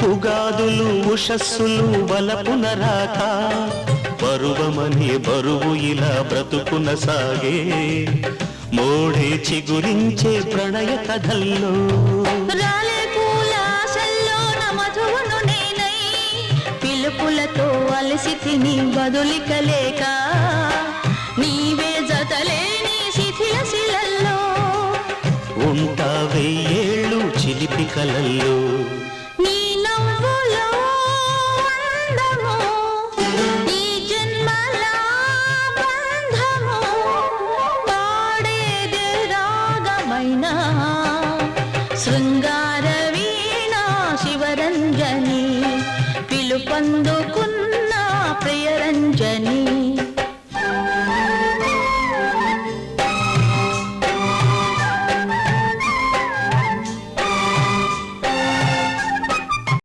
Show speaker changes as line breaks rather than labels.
ఉగాదులు ఉషస్సులు వలపున రాక బరువమని బరువు ఇలా బ్రతుకున సాగే మోడే చిగురించే ప్రణయ కథల్లో
రాలే పూల ఆశల్లో మధువును నేనై పిలుపులతో అలసి తిని బదులికలేక నీవే జతలేని శిథిల శిలల్లో
ఉంటా వెయ్యేళ్ళు చిలిపి కలల్లో
నీ నవ్వులో అందము ఈ జన్మల బంధము పాడేదే రాగమైన శృంగార వీణ శివరంజని పిలుపందుకున్న ప్రియరంజని